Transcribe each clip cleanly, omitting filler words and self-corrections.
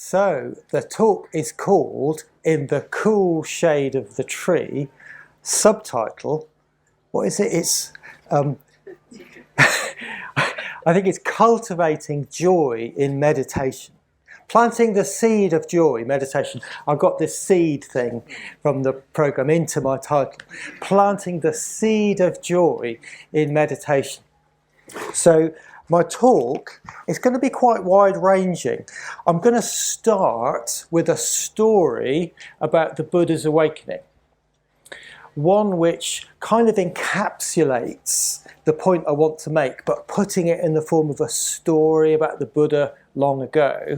So the talk is called In the Cool Shade of the Tree. Subtitle, what is it? It's I think it's Cultivating Joy in Meditation. Planting the seed of joy, meditation. I got this seed thing from the program into my title. Planting the seed of joy in meditation. So my talk is going to be quite wide-ranging. I'm going to start with a story about the Buddha's awakening. One which kind of encapsulates the point I want to make, but putting it in the form of a story about the Buddha long ago.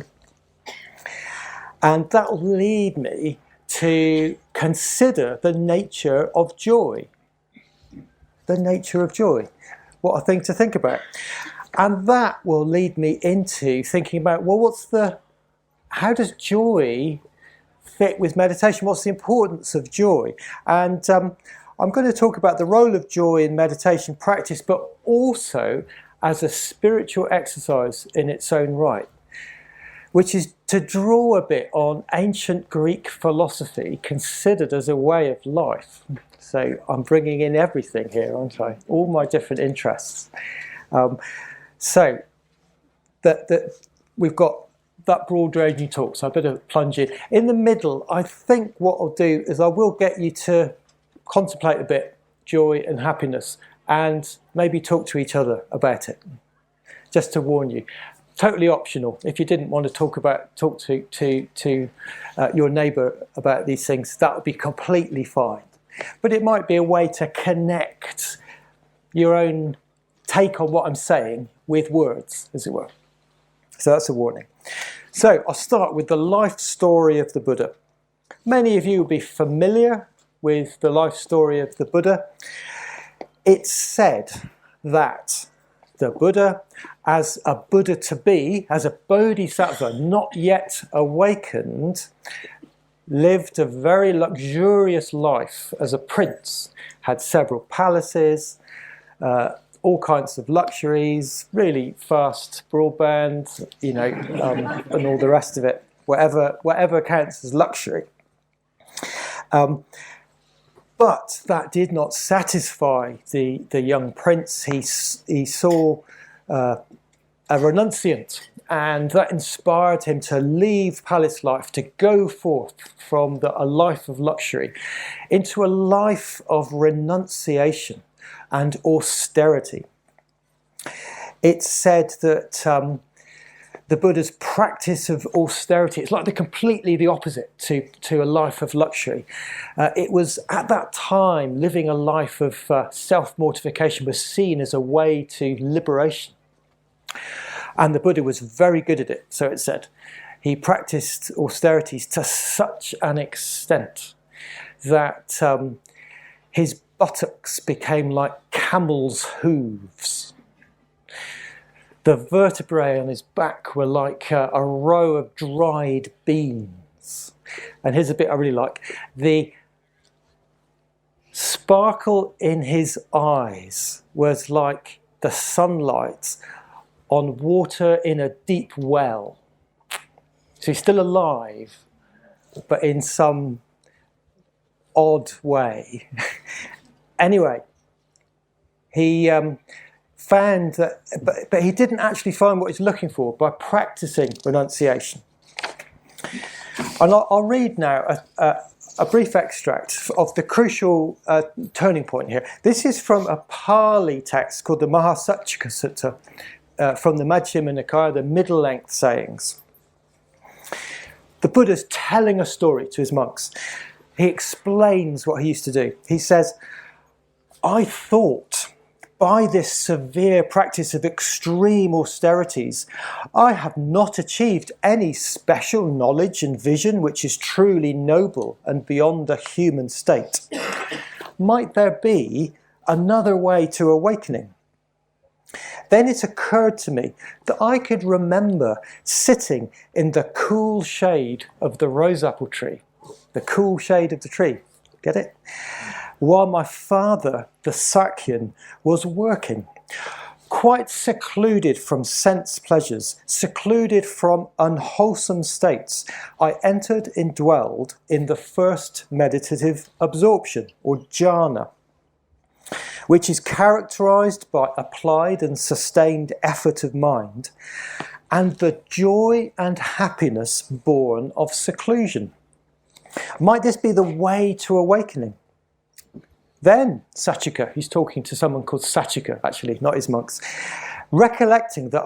And that will lead me to consider the nature of joy. The nature of joy. What a thing to think about. And that will lead me into thinking about, well, how does joy fit with meditation? What's the importance of joy? And I'm going to talk about the role of joy in meditation practice, but also as a spiritual exercise in its own right, which is to draw a bit on ancient Greek philosophy considered as a way of life. So I'm bringing in everything here, aren't I? All my different interests. So we've got that broad-ranging talk, so I better plunge in. In the middle, I think what I'll do is I will get you to contemplate a bit joy and happiness and maybe talk to each other about it, just to warn you. Totally optional. If you didn't want to talk to your neighbour about these things, that would be completely fine. But it might be a way to connect your own take on what I'm saying with words, as it were. So that's a warning. So I'll start with the life story of the Buddha. Many of you will be familiar with the life story of the Buddha. It's said that the Buddha, as a Buddha to be, as a bodhisattva not yet awakened, lived a very luxurious life as a prince, had several palaces, all kinds of luxuries, really fast broadband, and all the rest of it, whatever counts as luxury. But that did not satisfy the young prince. He saw a renunciant, and that inspired him to leave palace life, to go forth from a life of luxury into a life of renunciation and austerity. It's said that the Buddha's practice of austerity, it's like completely the opposite to a life of luxury. It was at that time living a life of self-mortification was seen as a way to liberation. And the Buddha was very good at it, so it said. He practiced austerities to such an extent that his buttocks became like camels' hooves. The vertebrae on his back were like a row of dried beans. And here's a bit I really like. The sparkle in his eyes was like the sunlight on water in a deep well. So he's still alive, but in some odd way. Anyway, he found that, but he didn't actually find what he's looking for by practicing renunciation. And I'll read now a brief extract of the crucial turning point here. This is from a Pali text called the Mahasatchika Sutta, from the Majjhima Nikaya, the middle-length sayings. The Buddha's telling a story to his monks. He explains what he used to do. He says, I thought by this severe practice of extreme austerities, I have not achieved any special knowledge and vision which is truly noble and beyond the human state. Might there be another way to awakening? Then it occurred to me that I could remember sitting in the cool shade of the rose apple tree. The cool shade of the tree. Get it? While my father, the Sakyan, was working. quite secluded from sense pleasures, secluded from unwholesome states, I entered and dwelled in the first meditative absorption, or jhana, which is characterized by applied and sustained effort of mind and the joy and happiness born of seclusion. Might this be the way to awakening? Then Sachika, he's talking to someone called Sachika, actually, not his monks, recollecting that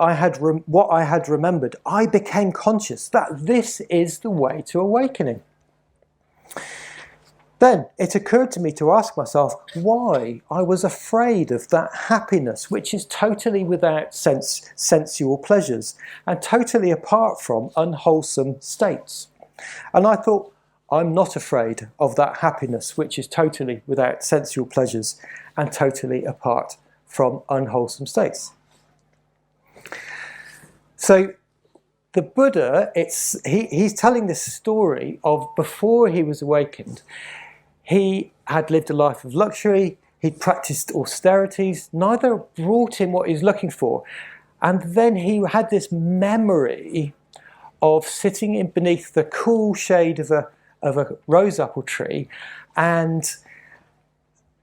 what I had remembered, I became conscious that this is the way to awakening. Then it occurred to me to ask myself why I was afraid of that happiness which is totally without sensual pleasures and totally apart from unwholesome states. And I thought, I'm not afraid of that happiness which is totally without sensual pleasures and totally apart from unwholesome states. So the Buddha, he's telling this story of before he was awakened. He had lived a life of luxury, he'd practiced austerities, neither brought him what he was looking for. And then he had this memory of sitting beneath the cool shade of a rose apple tree, and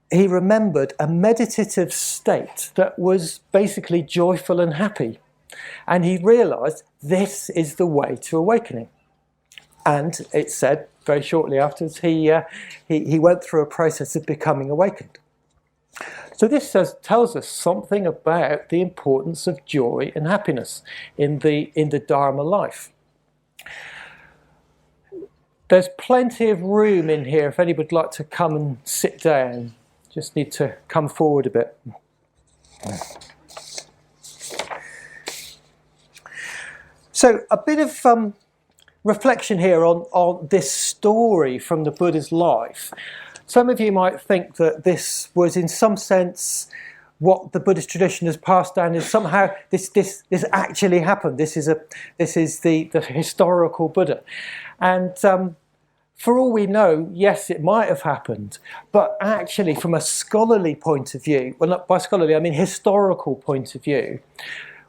he remembered a meditative state that was basically joyful and happy. And he realized this is the way to awakening. And it said very shortly afterwards he went through a process of becoming awakened. So this tells us something about the importance of joy and happiness in the Dharma life. There's plenty of room in here if anybody would like to come and sit down. Just need to come forward a bit. So a bit of reflection here on this story from the Buddha's life. Some of you might think that this was in some sense what the Buddhist tradition has passed down, is somehow this actually happened. This is the historical Buddha. And for all we know, yes, it might have happened, but actually from a scholarly point of view, well, not by scholarly, I mean historical point of view,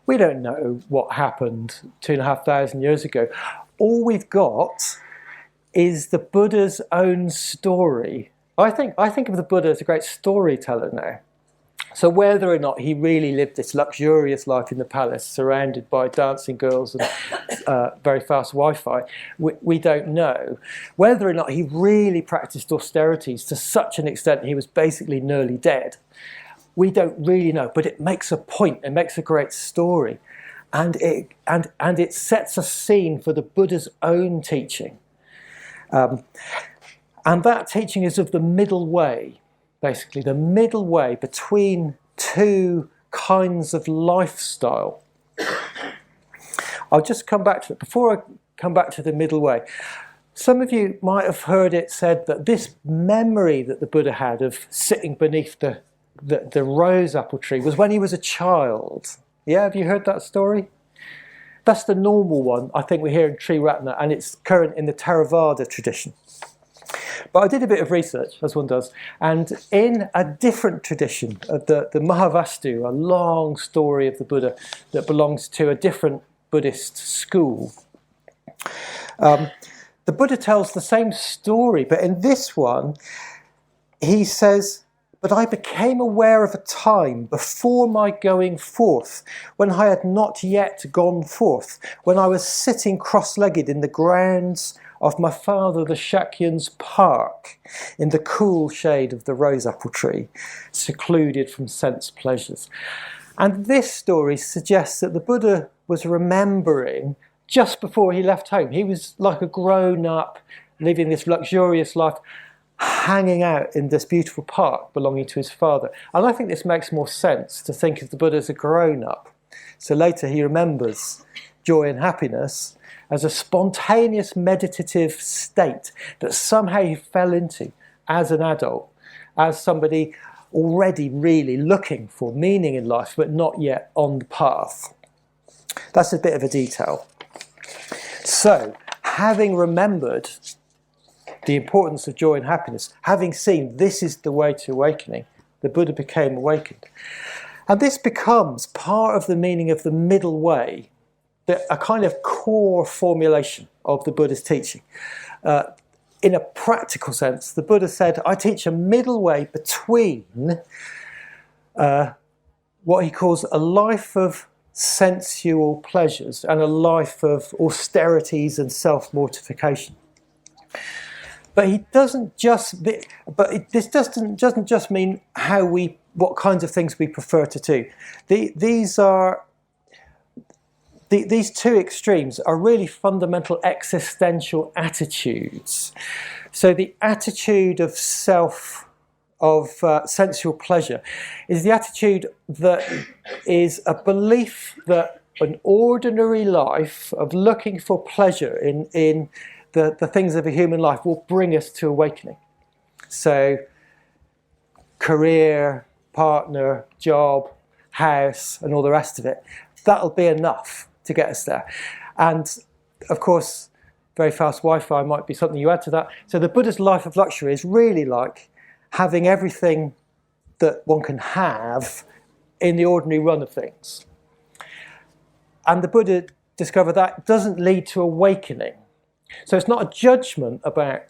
we don't know what happened 2,500 years ago. All we've got is the Buddha's own story. I think of the Buddha as a great storyteller now. So whether or not he really lived this luxurious life in the palace, surrounded by dancing girls and very fast Wi-Fi, we don't know. Whether or not he really practiced austerities to such an extent he was basically nearly dead, we don't really know. But it makes a point, it makes a great story. And it sets a scene for the Buddha's own teaching. And that teaching is of the middle way. Basically, the middle way between two kinds of lifestyle. I'll just come back to it. Before I come back to the middle way, some of you might have heard it said that this memory that the Buddha had of sitting beneath the rose apple tree was when he was a child. Yeah, have you heard that story? That's the normal one, I think we hear in Triratna, and it's current in the Theravada tradition. But I did a bit of research, as one does, and in a different tradition, the Mahavastu, a long story of the Buddha that belongs to a different Buddhist school, the Buddha tells the same story, but in this one, he says, "But I became aware of a time before my going forth, when I had not yet gone forth, when I was sitting cross-legged in the grounds of my father the Shakyan's park, in the cool shade of the rose apple tree, secluded from sense pleasures." And this story suggests that the Buddha was remembering just before he left home. He was like a grown-up, living this luxurious life, hanging out in this beautiful park belonging to his father. And I think this makes more sense to think of the Buddha as a grown-up. So later he remembers joy and happiness as a spontaneous meditative state that somehow he fell into as an adult, as somebody already really looking for meaning in life, but not yet on the path. That's a bit of a detail. So, having remembered the importance of joy and happiness, having seen this is the way to awakening, the Buddha became awakened. And this becomes part of the meaning of the middle way, a kind of core formulation of the Buddha's teaching. In a practical sense, the Buddha said, I teach a middle way between what he calls a life of sensual pleasures and a life of austerities and self-mortification. But he doesn't just. This doesn't just mean what kinds of things we prefer to do. These two extremes are really fundamental existential attitudes. So the attitude of sensual pleasure is the attitude that is a belief that an ordinary life of looking for pleasure in the things of a human life will bring us to awakening. So career, partner, job, house, and all the rest of it, that'll be enough to get us there. And of course, very fast Wi-Fi might be something you add to that. So the Buddha's life of luxury is really like having everything that one can have in the ordinary run of things. And the Buddha discovered that doesn't lead to awakening. So it's not a judgment about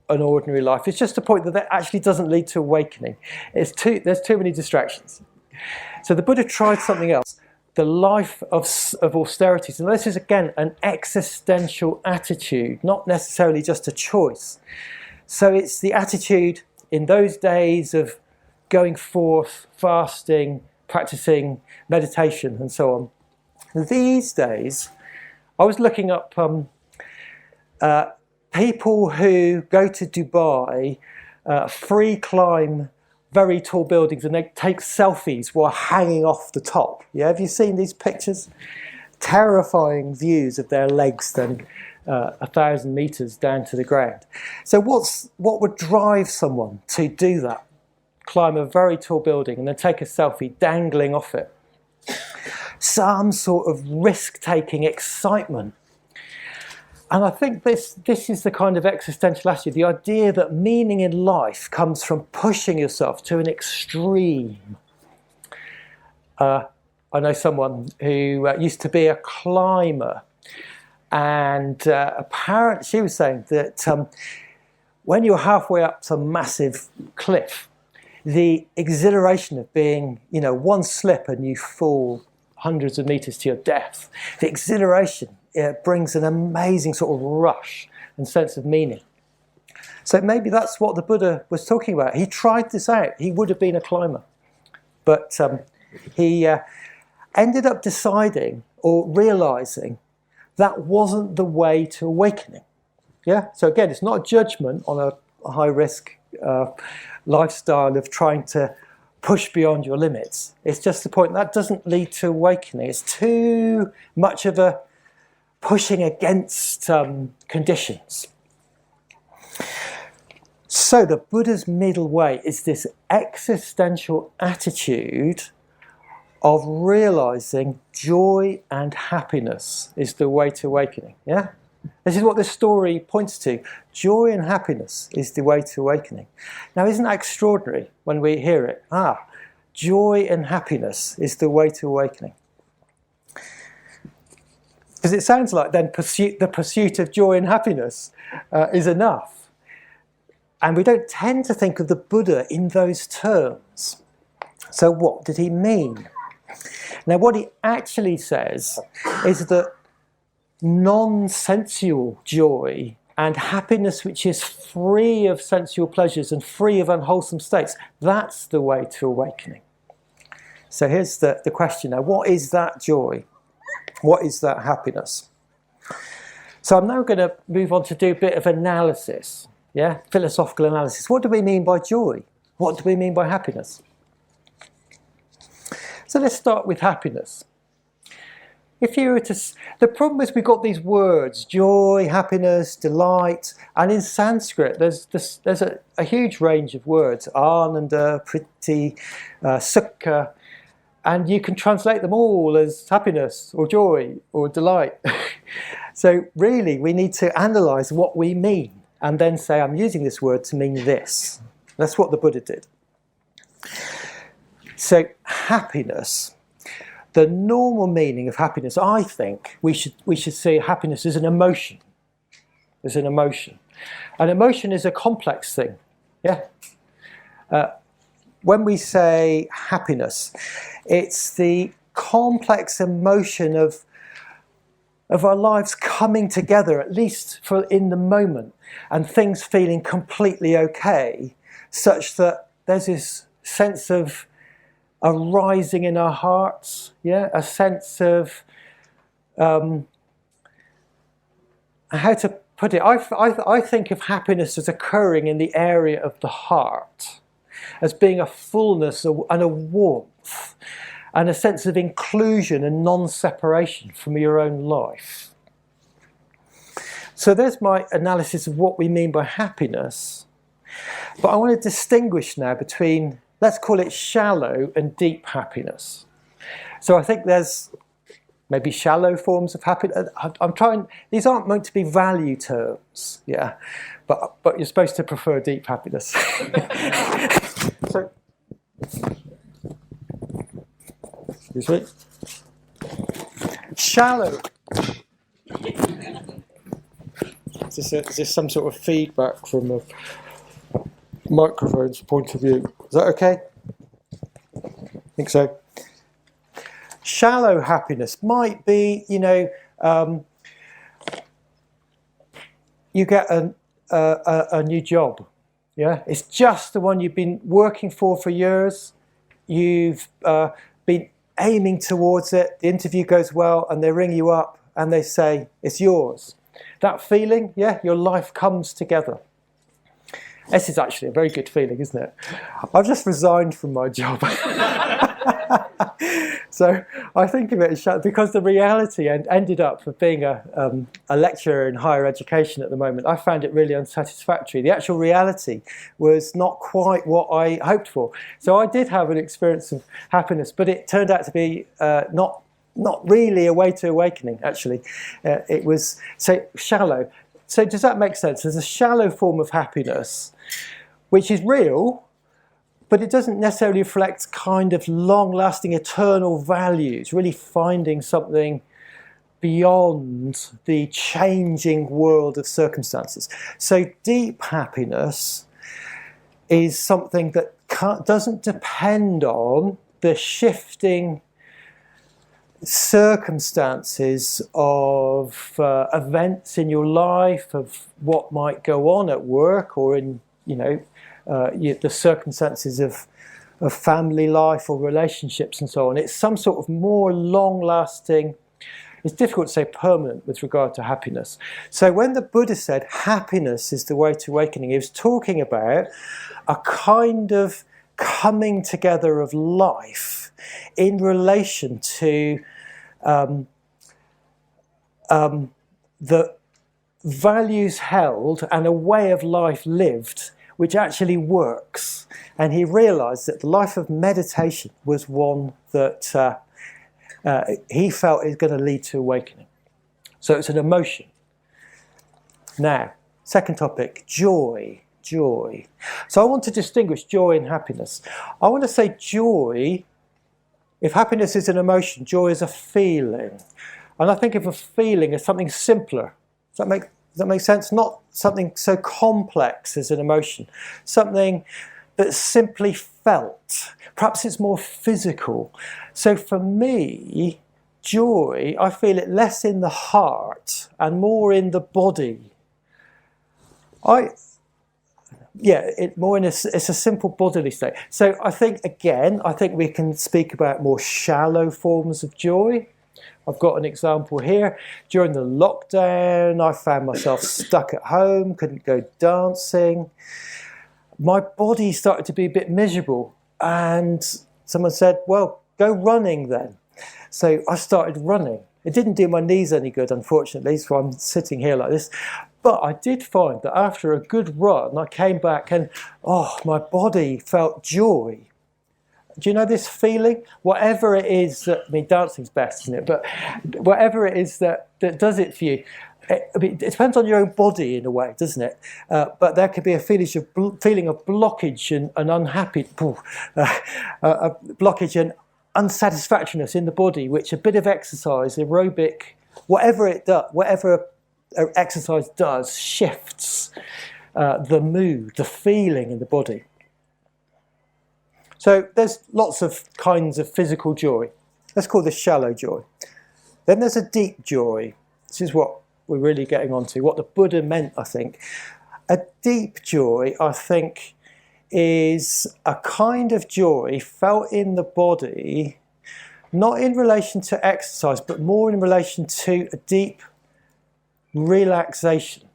an ordinary life. It's just a point that actually doesn't lead to awakening. There's too many distractions. So the Buddha tried something else. The life of austerities. And this is, again, an existential attitude, not necessarily just a choice. So it's the attitude in those days of going forth, fasting, practicing meditation, and so on. These days, I was looking up people who go to Dubai, free climb very tall buildings, and they take selfies while hanging off the top. Yeah, have you seen these pictures? Terrifying views of their legs then 1,000 meters down to the ground. So what would drive someone to do that? Climb a very tall building and then take a selfie dangling off it. Some sort of risk-taking excitement. And I think this is the kind of existential attitude, the idea that meaning in life comes from pushing yourself to an extreme. I know someone who used to be a climber, and apparently she was saying that when you're halfway up some massive cliff, the exhilaration of being, one slip and you fall hundreds of meters to your death, the exhilaration, it brings an amazing sort of rush and sense of meaning. So maybe that's what the Buddha was talking about. He tried this out. He would have been a climber. But he ended up deciding or realizing that wasn't the way to awakening. Yeah. So again, it's not a judgment on a high-risk lifestyle of trying to push beyond your limits. It's just the point that doesn't lead to awakening. It's too much of a pushing against conditions. So the Buddha's middle way is this existential attitude of realizing joy and happiness is the way to awakening. Yeah? This is what this story points to. Joy and happiness is the way to awakening. Now, isn't that extraordinary when we hear it? Joy and happiness is the way to awakening. Because it sounds like then the pursuit of joy and happiness is enough. And we don't tend to think of the Buddha in those terms. So what did he mean? Now, what he actually says is that non-sensual joy and happiness which is free of sensual pleasures and free of unwholesome states, that's the way to awakening. So here's the question now. What is that joy? What is that happiness? So I'm now going to move on to do a bit of analysis, philosophical analysis. What do we mean by joy? What do we mean by happiness? So let's start with happiness. If you were to, the problem is we've got these words, joy, happiness, delight, and in Sanskrit there's a huge range of words, ananda, priti, sukha, and you can translate them all as happiness or joy or delight. So really we need to analyse what we mean and then say, I'm using this word to mean this. That's what the Buddha did. So happiness, the normal meaning of happiness, I think we should see happiness as an emotion. As an emotion. An emotion is a complex thing. Yeah. When we say happiness, it's the complex emotion of our lives coming together, at least for in the moment, and things feeling completely okay, such that there's this sense of a rising in our hearts, yeah, a sense of how to put it. I think of happiness as occurring in the area of the heart, as being a fullness and a warmth, and a sense of inclusion and non-separation from your own life. So there's my analysis of what we mean by happiness. But I want to distinguish now between, let's call it shallow and deep happiness. So I think there's maybe shallow forms of happiness. I'm trying, these aren't meant to be value terms, yeah, but you're supposed to prefer deep happiness. So, excuse me. Shallow. Is this some sort of feedback from a microphone's point of view? Is that okay? I think so. Shallow happiness might be, you know, you get a new job. Yeah, it's just the one you've been working for years. You've been aiming towards it. The interview goes well, and they ring you up and they say it's yours. That feeling, yeah, your life comes together. This is actually a very good feeling, isn't it? I've just resigned from my job. So I think of it as because the reality ended up for being a lecturer in higher education at the moment. I found it really unsatisfactory. The actual reality was not quite what I hoped for. So I did have an experience of happiness, but it turned out to be not really a way to awakening, actually. It was so shallow. So does that make sense? There's a shallow form of happiness, which is real, but it doesn't necessarily reflect kind of long-lasting, eternal values, really finding something beyond the changing world of circumstances. So deep happiness is something that doesn't depend on the shifting circumstances of events in your life, of what might go on at work or in, you know, the circumstances of family life or relationships and so on. It's some sort of more long-lasting, it's difficult to say permanent with regard to happiness. So when the Buddha said happiness is the way to awakening, he was talking about a kind of coming together of life in relation to the values held and a way of life lived which actually works. And he realized that the life of meditation was one that he felt is going to lead to awakening. So it's an emotion. Now, second topic, joy. Joy. So I want to distinguish joy and happiness. I want to say joy, if happiness is an emotion, joy is a feeling. And I think of a feeling as something simpler. Does that make sense? Not something so complex as an emotion. Something that's simply felt. Perhaps it's more physical. So for me, joy, I feel it less in the heart and more in the body. It's a simple bodily state. So I think we can speak about more shallow forms of joy. I've got an example here. During the lockdown, I found myself stuck at home, couldn't go dancing. My body started to be a bit miserable, and someone said, well, go running then. So I started running. It didn't do my knees any good, unfortunately, so I'm sitting here like this. But I did find that after a good run, I came back and, my body felt joy. Do you know this feeling? Whatever it is that, dancing's best, isn't it? But whatever it is that does it for you, it depends on your own body in a way, doesn't it? But there could be a feeling of blockage and a blockage and unsatisfactoriness in the body, which a bit of exercise, aerobic, whatever exercise does, shifts the mood, the feeling in the body. So there's lots of kinds of physical joy. Let's call this shallow joy. Then there's a deep joy. This is what we're really getting onto, what the Buddha meant, I think. A deep joy, I think, is a kind of joy felt in the body, not in relation to exercise, but more in relation to a deep relaxation,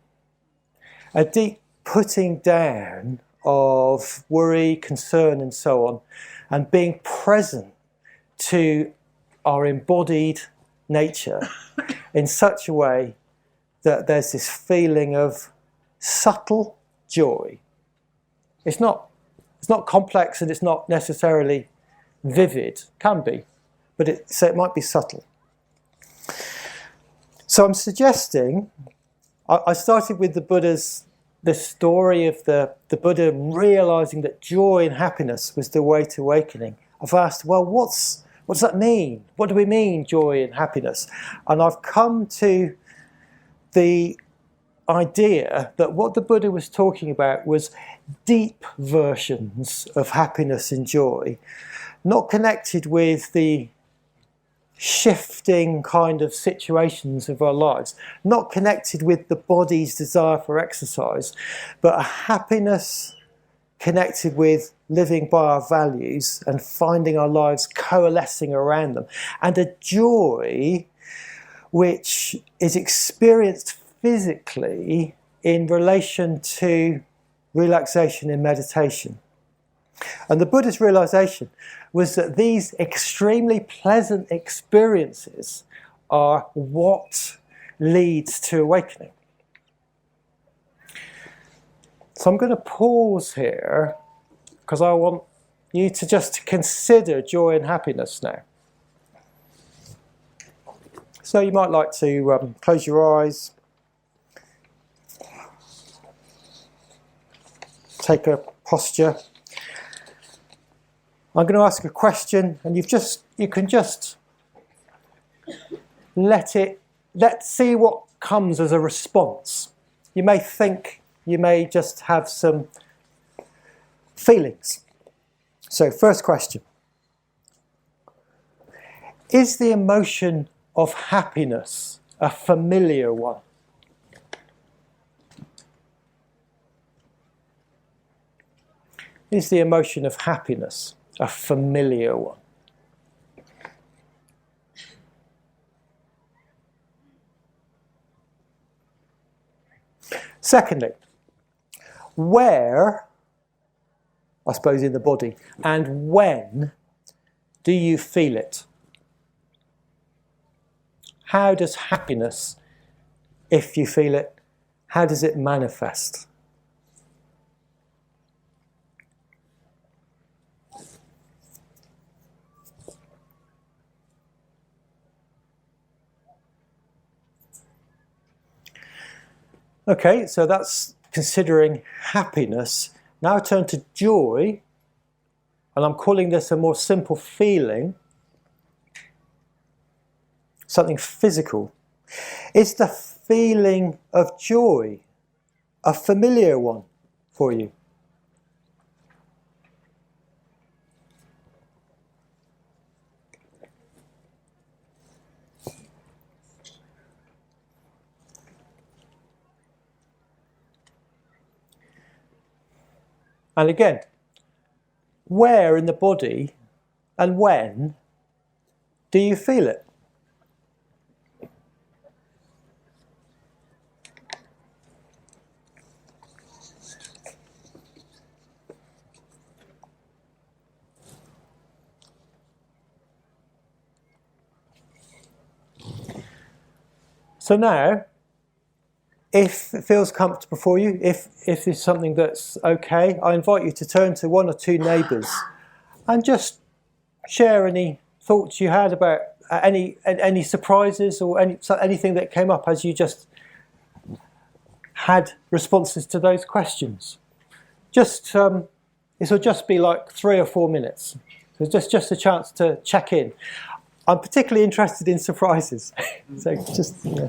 a deep putting down of worry, concern, and so on, and being present to our embodied nature in such a way that there's this feeling of subtle joy. It's not complex and it's not necessarily vivid. Can be, but so it might be subtle. So I'm suggesting, I started with the story of the Buddha realizing that joy and happiness was the way to awakening. I've asked, well, what does that mean? What do we mean, joy and happiness? And I've come to the idea that what the Buddha was talking about was deep versions of happiness and joy, not connected with the shifting kind of situations of our lives, not connected with the body's desire for exercise, but a happiness connected with living by our values and finding our lives coalescing around them, and a joy which is experienced physically in relation to relaxation in meditation. And the Buddha's realization was that these extremely pleasant experiences are what leads to awakening. So I'm going to pause here because I want you to just consider joy and happiness now. So you might like to close your eyes, take a posture. I'm going to ask a question, and you can just let's see what comes as a response. You may think, you may just have some feelings. So first question. Is the emotion of happiness a familiar one? Is the emotion of happiness a familiar one? Secondly, where, I suppose in the body, and when do you feel it? How does happiness, if you feel it, how does it manifest? Okay, so that's considering happiness. Now I turn to joy, and I'm calling this a more simple feeling, something physical. Is the feeling of joy a familiar one for you? And again, where in the body and when do you feel it? So now, if it feels comfortable for you, if there's something that's okay, I invite you to turn to one or two neighbours and just share any thoughts you had about any surprises or anything that came up as you just had responses to those questions. Just this will just be like 3 or 4 minutes. So just a chance to check in. I'm particularly interested in surprises. So just. Yeah.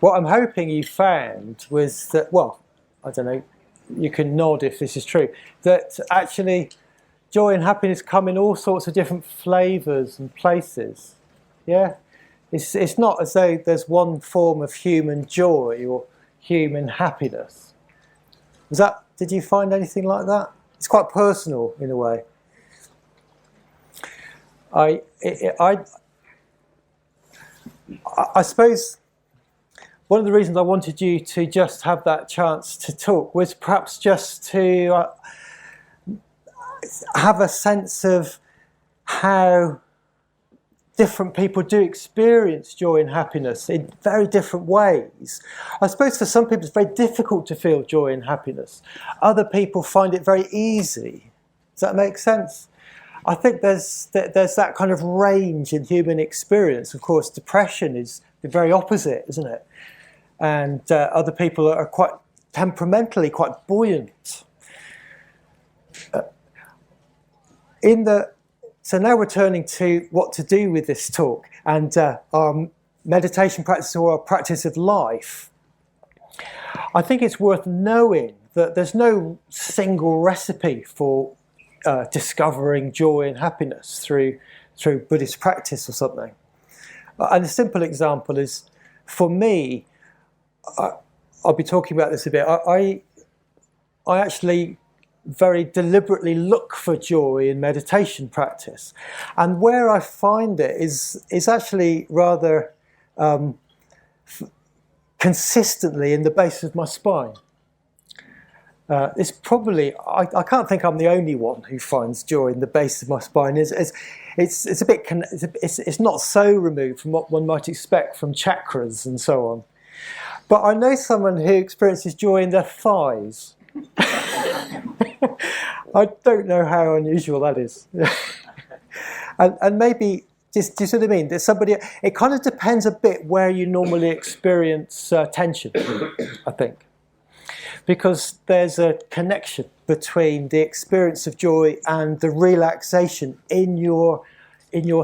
What I'm hoping you found was that, well, I don't know, you can nod if this is true, that actually joy and happiness come in all sorts of different flavours and places. Yeah? It's not as though there's one form of human joy or human happiness. Did you find anything like that? it's quite personal in a way. I suppose one of the reasons I wanted you to just have that chance to talk was perhaps just to have a sense of how different people do experience joy and happiness in very different ways. I suppose for some people it's very difficult to feel joy and happiness. Other people find it very easy. Does that make sense? I think there's that kind of range in human experience. Of course, depression is the very opposite, isn't it? And other people are quite temperamentally quite buoyant. So now we're turning to what to do with this talk and our meditation practice or our practice of life. I think it's worth knowing that there's no single recipe for discovering joy and happiness through Buddhist practice or something. And a simple example is, for me, I'll be talking about this a bit. I actually very deliberately look for joy in meditation practice, and where I find it is actually rather consistently in the base of my spine. It's probably I can't think I'm the only one who finds joy in the base of my spine. It's a bit it's not so removed from what one might expect from chakras and so on. But I know someone who experiences joy in their thighs. I don't know how unusual that is. and maybe, do you see what I mean? There's somebody, it kind of depends a bit where you normally experience tension, I think. Because there's a connection between the experience of joy and the relaxation in your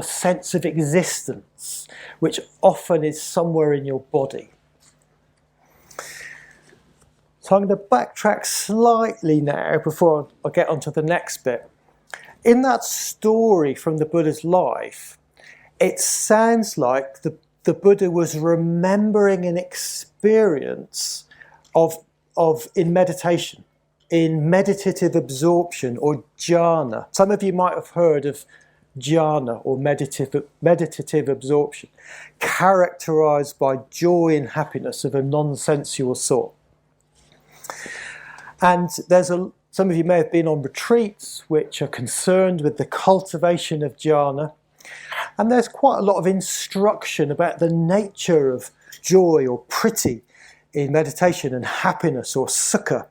sense of existence, which often is somewhere in your body. So I'm going to backtrack slightly now before I get onto the next bit. In that story from the Buddha's life, it sounds like the Buddha was remembering an experience of in meditation, in meditative absorption or jhana. Some of you might have heard of jhana or meditative absorption, characterized by joy and happiness of a non-sensual sort. And some of you may have been on retreats which are concerned with the cultivation of jhana. And there's quite a lot of instruction about the nature of joy or priti in meditation and happiness or sukha.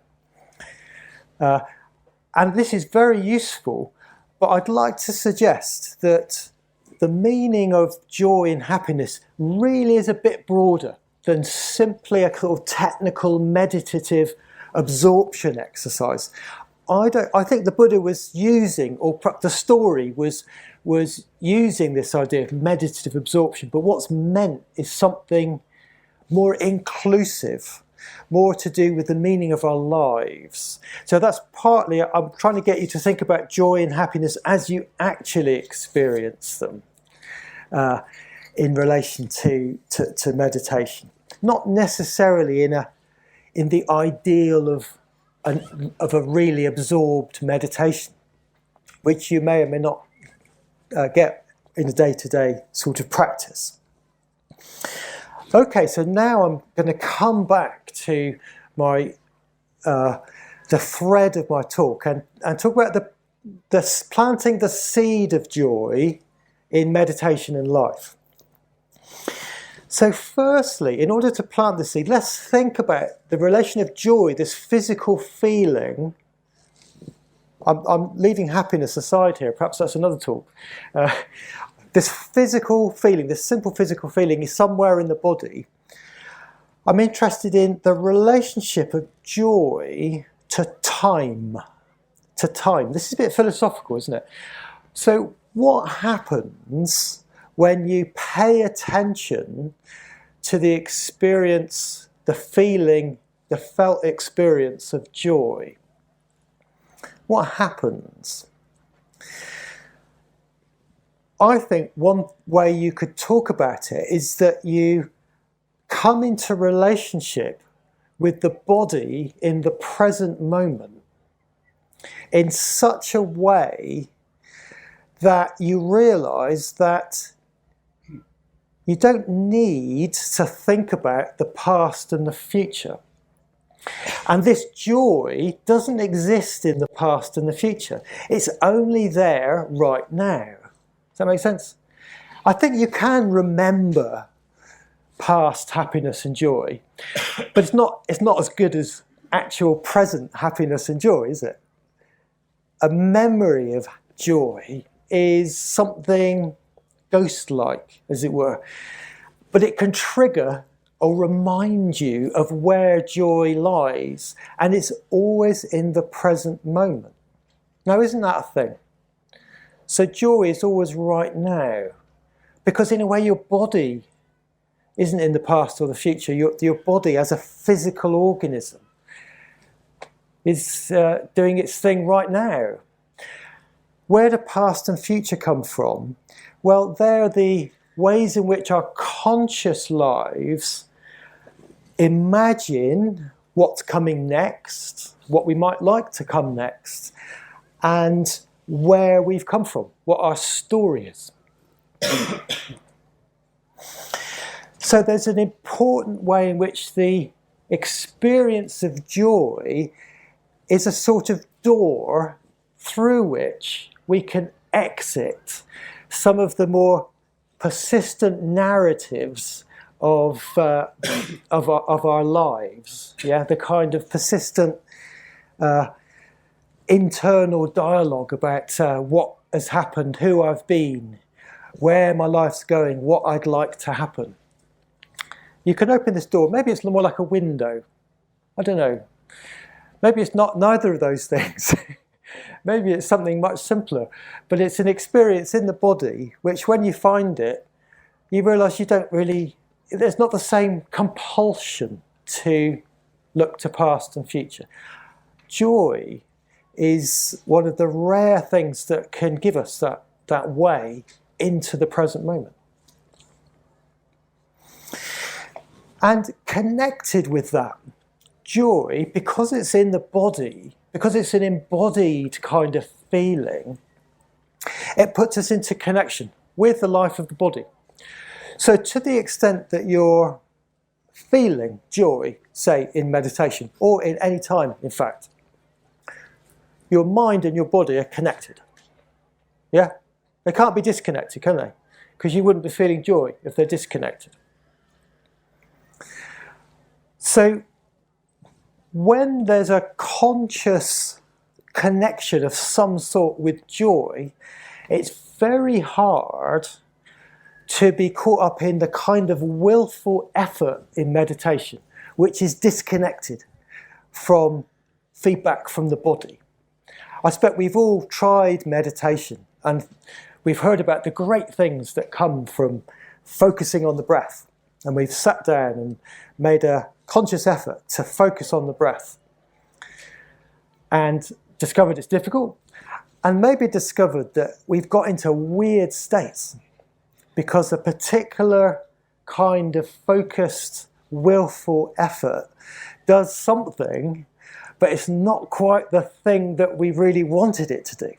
And this is very useful, but I'd like to suggest that the meaning of joy and happiness really is a bit broader than simply a sort of technical meditative absorption exercise. I think the Buddha was using, or the story was using this idea of meditative absorption, but what's meant is something more inclusive, more to do with the meaning of our lives. So that's partly, I'm trying to get you to think about joy and happiness as you actually experience them in relation to meditation. Not necessarily in the ideal of a really absorbed meditation, which you may or may not get in a day-to-day sort of practice. Okay, so now I'm going to come back to my the thread of my talk and talk about the planting the seed of joy in meditation and life. So firstly, in order to plant the seed, let's think about the relation of joy, this physical feeling. I'm leaving happiness aside here, perhaps that's another talk. This physical feeling, this simple physical feeling is somewhere in the body. I'm interested in the relationship of joy to time. This is a bit philosophical, isn't it? So what happens when you pay attention to the experience, the feeling, the felt experience of joy? What happens? I think one way you could talk about it is that you come into relationship with the body in the present moment. in such a way that you realise that you don't need to think about the past and the future. And this joy doesn't exist in the past and the future. It's only there right now. Does that make sense? I think you can remember past happiness and joy, but it's not as good as actual present happiness and joy, is it? A memory of joy is something ghost-like, as it were, but it can trigger or remind you of where joy lies, and it's always in the present moment. Now, isn't that a thing? So joy is always right now, because in a way your body isn't in the past or the future. Your body as a physical organism is doing its thing right now. Where do past and future come from? Well, they're the ways in which our conscious lives imagine what's coming next, what we might like to come next, and where we've come from, what our story is. So there's an important way in which the experience of joy is a sort of door through which we can exit some of the more persistent narratives of our lives. Yeah, the kind of persistent internal dialogue about what has happened, who I've been, where my life's going, what I'd like to happen. You can open this door. Maybe it's more like a window. I don't know. Maybe it's not neither of those things. Maybe it's something much simpler. But it's an experience in the body which, when you find it, you realise there's not the same compulsion to look to past and future. Joy is one of the rare things that can give us that way into the present moment. And connected with that, joy, because it's in the body, because it's an embodied kind of feeling, it puts us into connection with the life of the body. So to the extent that you're feeling joy, say in meditation, or in any time, in fact, your mind and your body are connected. Yeah? They can't be disconnected, can they? Because you wouldn't be feeling joy if they're disconnected. So when there's a conscious connection of some sort with joy, it's very hard to be caught up in the kind of willful effort in meditation, which is disconnected from feedback from the body. I expect we've all tried meditation and we've heard about the great things that come from focusing on the breath. And we've sat down and made a conscious effort to focus on the breath and discovered it's difficult, and maybe discovered that we've got into weird states because a particular kind of focused, willful effort does something, but it's not quite the thing that we really wanted it to do.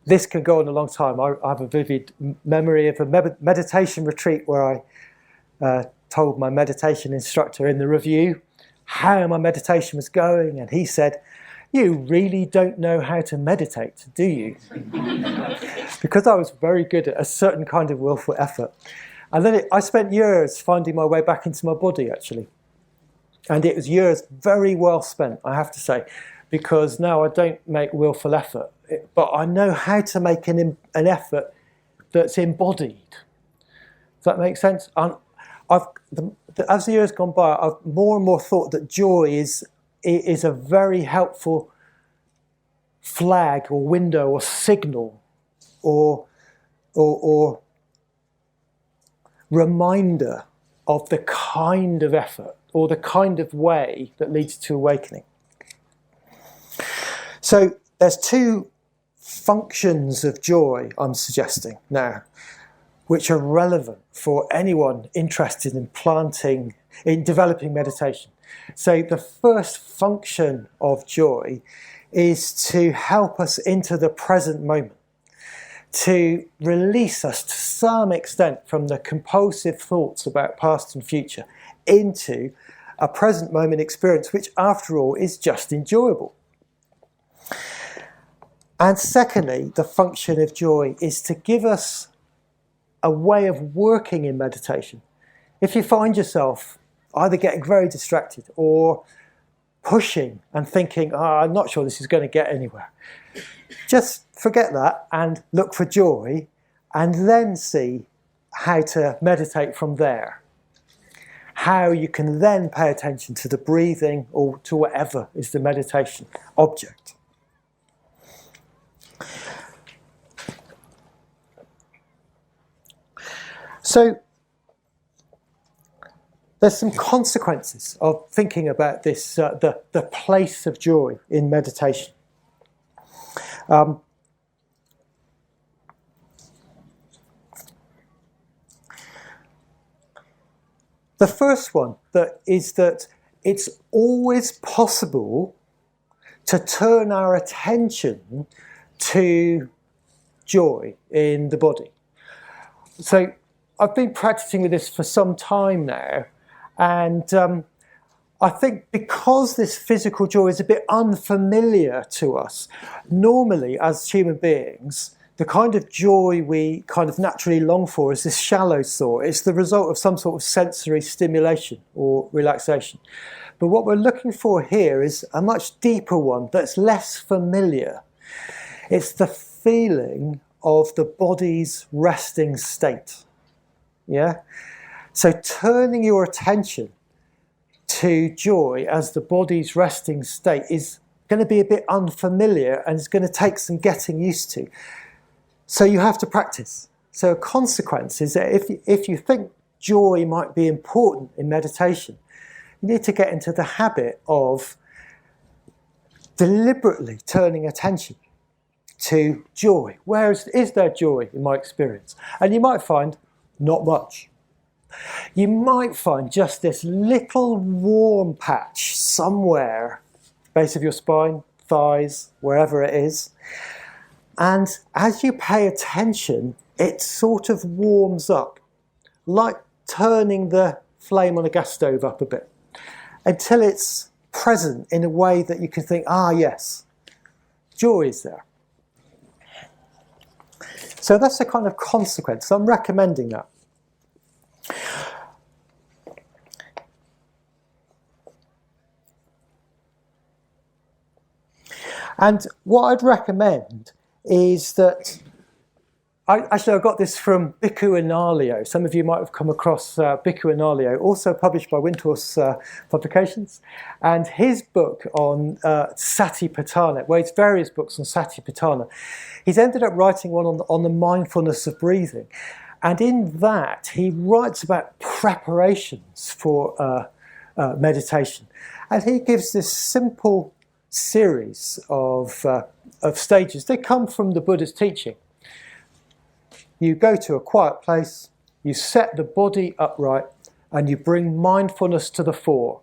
This can go on a long time. I have a vivid memory of a meditation retreat where I told my meditation instructor in the review how my meditation was going, and he said, "You really don't know how to meditate, do you?" Because I was very good at a certain kind of willful effort. And then I spent years finding my way back into my body, actually. And it was years very well spent, I have to say, because now I don't make willful effort, but I know how to make an effort that's embodied. Does that make sense? And as the years gone by, I've more and more thought that joy is a very helpful flag or window or signal or reminder of the kind of effort or the kind of way that leads to awakening. So there's two functions of joy I'm suggesting now, which are relevant for anyone interested in developing meditation. So the first function of joy is to help us into the present moment, to release us to some extent from the compulsive thoughts about past and future into a present moment experience, which after all is just enjoyable. And secondly, the function of joy is to give us a way of working in meditation. If you find yourself either getting very distracted or pushing and thinking, I'm not sure this is going to get anywhere, just forget that and look for joy, and then see how to meditate from there. How you can then pay attention to the breathing or to whatever is the meditation object. So there's some consequences of thinking about this, the place of joy in meditation. The first one is that it's always possible to turn our attention to joy in the body. So I've been practicing with this for some time now, and I think because this physical joy is a bit unfamiliar to us, normally as human beings, the kind of joy we kind of naturally long for is this shallow sort. It's the result of some sort of sensory stimulation or relaxation. But what we're looking for here is a much deeper one that's less familiar. It's the feeling of the body's resting state. Yeah? So turning your attention to joy as the body's resting state is going to be a bit unfamiliar, and it's going to take some getting used to. So you have to practice. So a consequence is that if you think joy might be important in meditation, you need to get into the habit of deliberately turning attention to joy. Where is there joy in my experience? And you might find not much. You might find just this little warm patch somewhere, base of your spine, thighs, wherever it is. And as you pay attention, it sort of warms up, like turning the flame on a gas stove up a bit, until it's present in a way that you can think, yes, joy is there. So that's a kind of consequence. I'm recommending that. And what I'd recommend is that, I got this from Bhikkhu Analayo. Some of you might have come across Bhikkhu Analayo, also published by Windhorse Publications. And his book on Satipatthana, well, it's various books on Satipatthana. He's ended up writing one on the mindfulness of breathing. And in that, he writes about preparations for meditation. And he gives this simple series of stages. They come from the Buddha's teaching. You go to a quiet place, you set the body upright, and you bring mindfulness to the fore.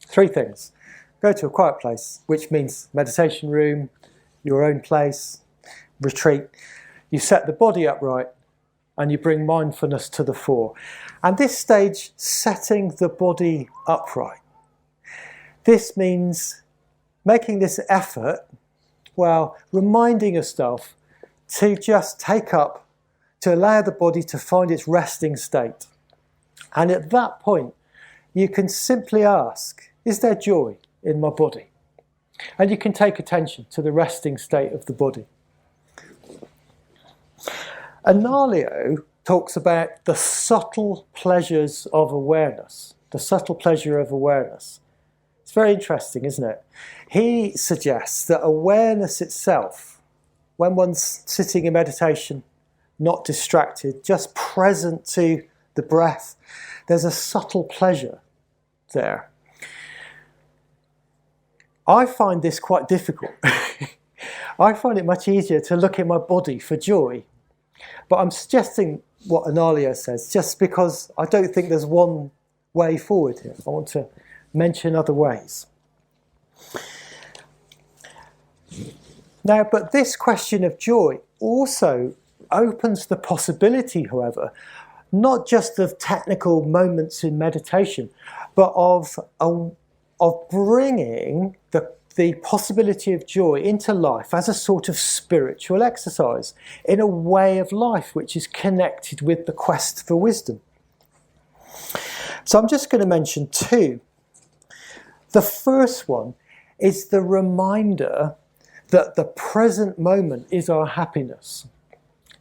3 things. Go to a quiet place, which means meditation room, your own place, retreat. You set the body upright, and you bring mindfulness to the fore. And this stage, setting the body upright, this means making this effort, reminding yourself to just to allow the body to find its resting state. And at that point, you can simply ask, is there joy in my body? And you can take attention to the resting state of the body. Analayo talks about the subtle pleasures of awareness, the subtle pleasure of awareness. It's very interesting, isn't it? He suggests that awareness itself, when one's sitting in meditation, not distracted, just present to the breath, there's a subtle pleasure there. I find this quite difficult. I find it much easier to look in my body for joy. But I'm suggesting what Analayo says, just because I don't think there's one way forward here. I want to mention other ways. Now, but this question of joy also opens the possibility, however, not just of technical moments in meditation, but of bringing the possibility of joy into life as a sort of spiritual exercise, in a way of life which is connected with the quest for wisdom. So I'm just going to mention two. The first one is the reminder that the present moment is our happiness.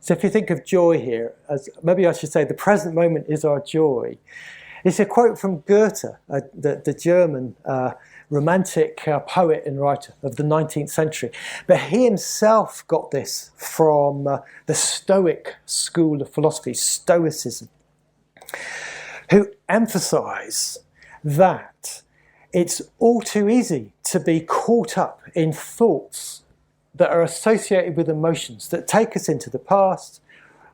So if you think of joy here, as maybe I should say the present moment is our joy. It's a quote from Goethe, the German romantic poet and writer of the 19th century. But he himself got this from the Stoic school of philosophy, Stoicism, who emphasize that it's all too easy to be caught up in thoughts that are associated with emotions that take us into the past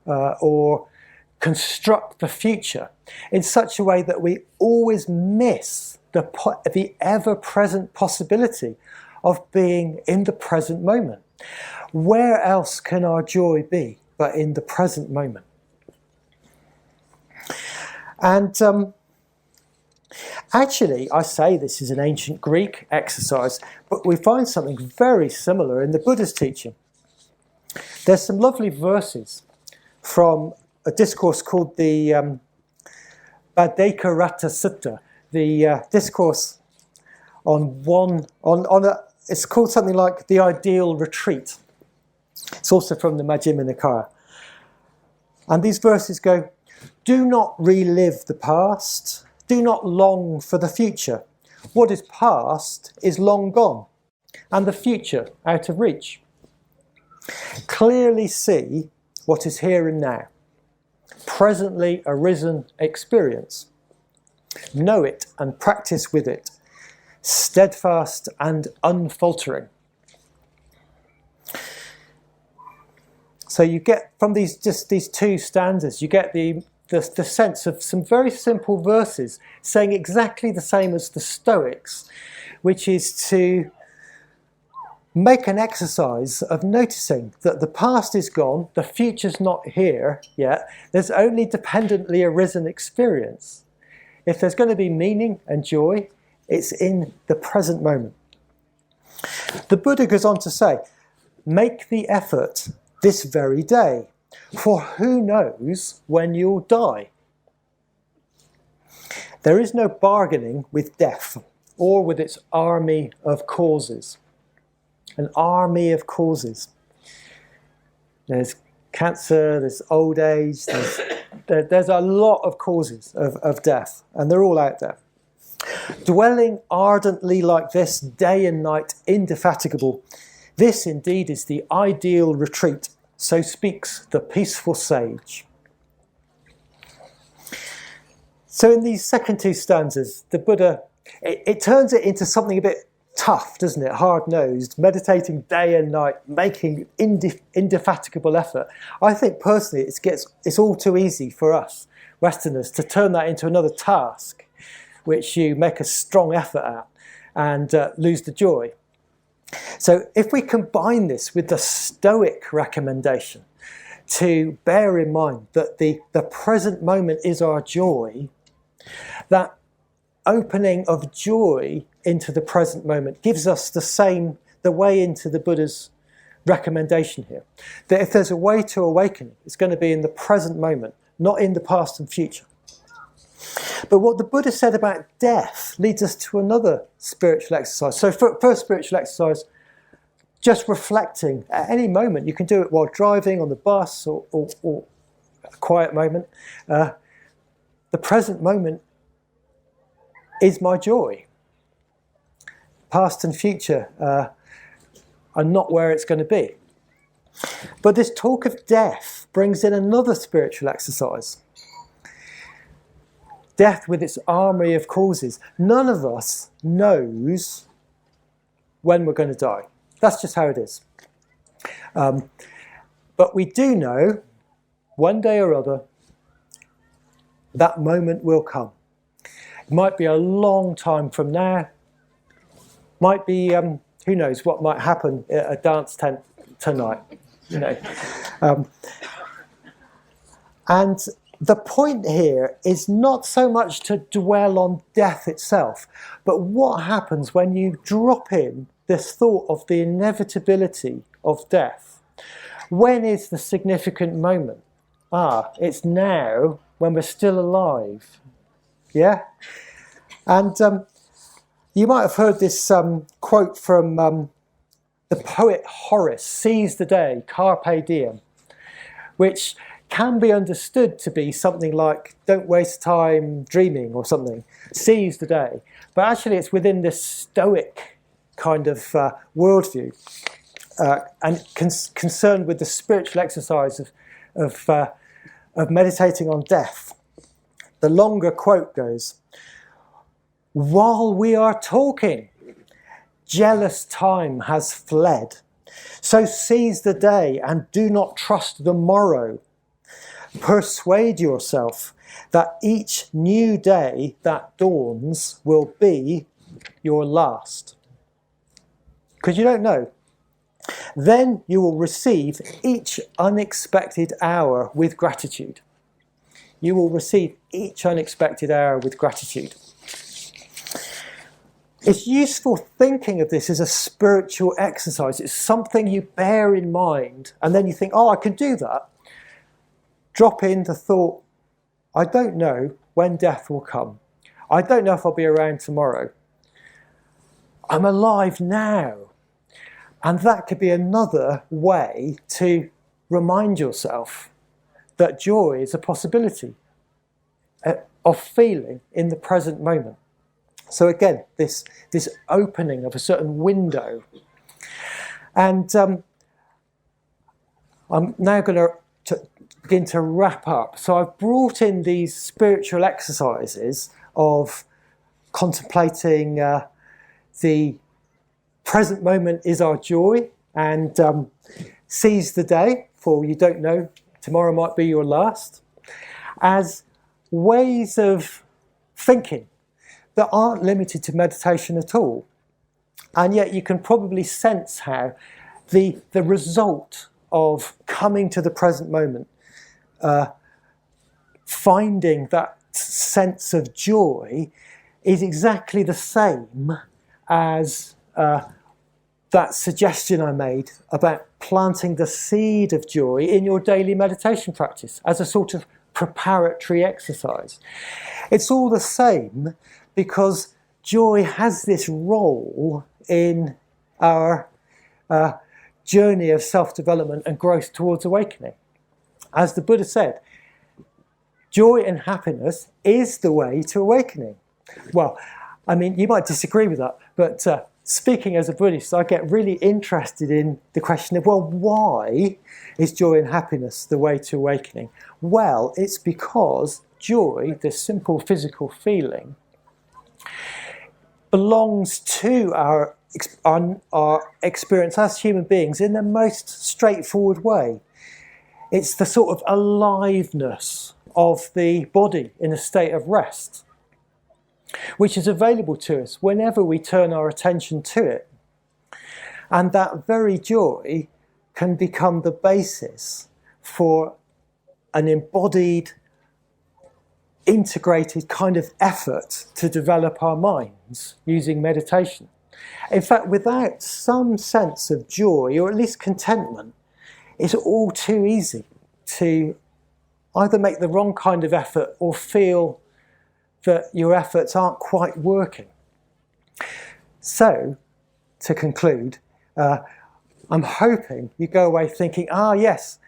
or construct the future in such a way that we always miss the ever-present possibility of being in the present moment. Where else can our joy be but in the present moment? And actually, I say this is an ancient Greek exercise, but we find something very similar in the Buddha's teaching. There's some lovely verses from a discourse called the Bhaddekarata Sutta, the discourse it's called something like the ideal retreat. It's also from the Majjhima Nikaya. And these verses go, "Do not relive the past. Do not long for the future. What is past is long gone, and the future out of reach. Clearly see what is here and now, presently arisen experience. Know it and practice with it, steadfast and unfaltering." So you get from these two stanzas, you get the sense of some very simple verses saying exactly the same as the Stoics, which is to make an exercise of noticing that the past is gone, the future's not here yet, there's only dependently arisen experience. If there's going to be meaning and joy, it's in the present moment. The Buddha goes on to say, make the effort this very day, for who knows when you'll die. There is no bargaining with death or with its army of causes. An army of causes. There's cancer, there's old age, there's a lot of causes of death, and they're all out there. Dwelling ardently like this, day and night, indefatigable, this indeed is the ideal retreat, so speaks the peaceful sage. So in these second two stanzas, the Buddha, it turns it into something a bit tough, doesn't it? Hard-nosed, meditating day and night, making indefatigable effort. I think personally it's all too easy for us Westerners to turn that into another task which you make a strong effort at and lose the joy. So if we combine this with the Stoic recommendation to bear in mind that the present moment is our joy, that opening of joy into the present moment gives us the way into the Buddha's recommendation here. That if there's a way to awakening, it's going to be in the present moment, not in the past and future. But what the Buddha said about death leads us to another spiritual exercise. So first spiritual exercise, just reflecting at any moment. You can do it while driving on the bus or a quiet moment. The present moment is my joy. Past and future are not where it's going to be. But this talk of death brings in another spiritual exercise. Death with its army of causes. None of us knows when we're going to die. That's just how it is. But we do know, one day or other, that moment will come. Might be a long time from now. Might be, who knows what might happen at a dance tent tonight, you know. And the point here is not so much to dwell on death itself, but what happens when you drop in this thought of the inevitability of death. When is the significant moment? It's now, when we're still alive. Yeah? And you might have heard this quote from the poet Horace, "Seize the day, carpe diem," which can be understood to be something like don't waste time dreaming or something, seize the day. But actually it's within this Stoic kind of worldview and concerned with the spiritual exercise of meditating on death. The longer quote goes, "While we are talking, jealous time has fled. So seize the day and do not trust the morrow. Persuade yourself that each new day that dawns will be your last." Because you don't know. Then you will receive each unexpected hour with gratitude. You will receive each unexpected hour with gratitude. It's useful thinking of this as a spiritual exercise. It's something you bear in mind, and then you think, I can do that. Drop in the thought, I don't know when death will come. I don't know if I'll be around tomorrow. I'm alive now. And that could be another way to remind yourself that joy is a possibility of feeling in the present moment. So again, this opening of a certain window. And I'm now going to begin to wrap up. So I've brought in these spiritual exercises of contemplating the present moment is our joy, and seize the day, for you don't know, tomorrow might be your last, as ways of thinking that aren't limited to meditation at all. And yet you can probably sense how the result of coming to the present moment, finding that sense of joy, is exactly the same as that suggestion I made about planting the seed of joy in your daily meditation practice as a sort of preparatory exercise. It's all the same because joy has this role in our journey of self-development and growth towards awakening. As the Buddha said, joy and happiness is the way to awakening. Well, I mean, you might disagree with that, but speaking as a Buddhist, I get really interested in the question of, well, why is joy and happiness the way to awakening? Well, it's because joy, this simple physical feeling, belongs to our experience as human beings in the most straightforward way. It's the sort of aliveness of the body in a state of rest, which is available to us whenever we turn our attention to it. And that very joy can become the basis for an embodied, integrated kind of effort to develop our minds using meditation. In fact, without some sense of joy, or at least contentment, it's all too easy to either make the wrong kind of effort or feel that your efforts aren't quite working. So, to conclude, I'm hoping you go away thinking, yes,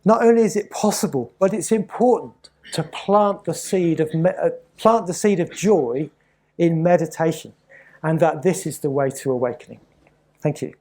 not only is it possible, but it's important to plant the seed of joy in meditation, and that this is the way to awakening. Thank you.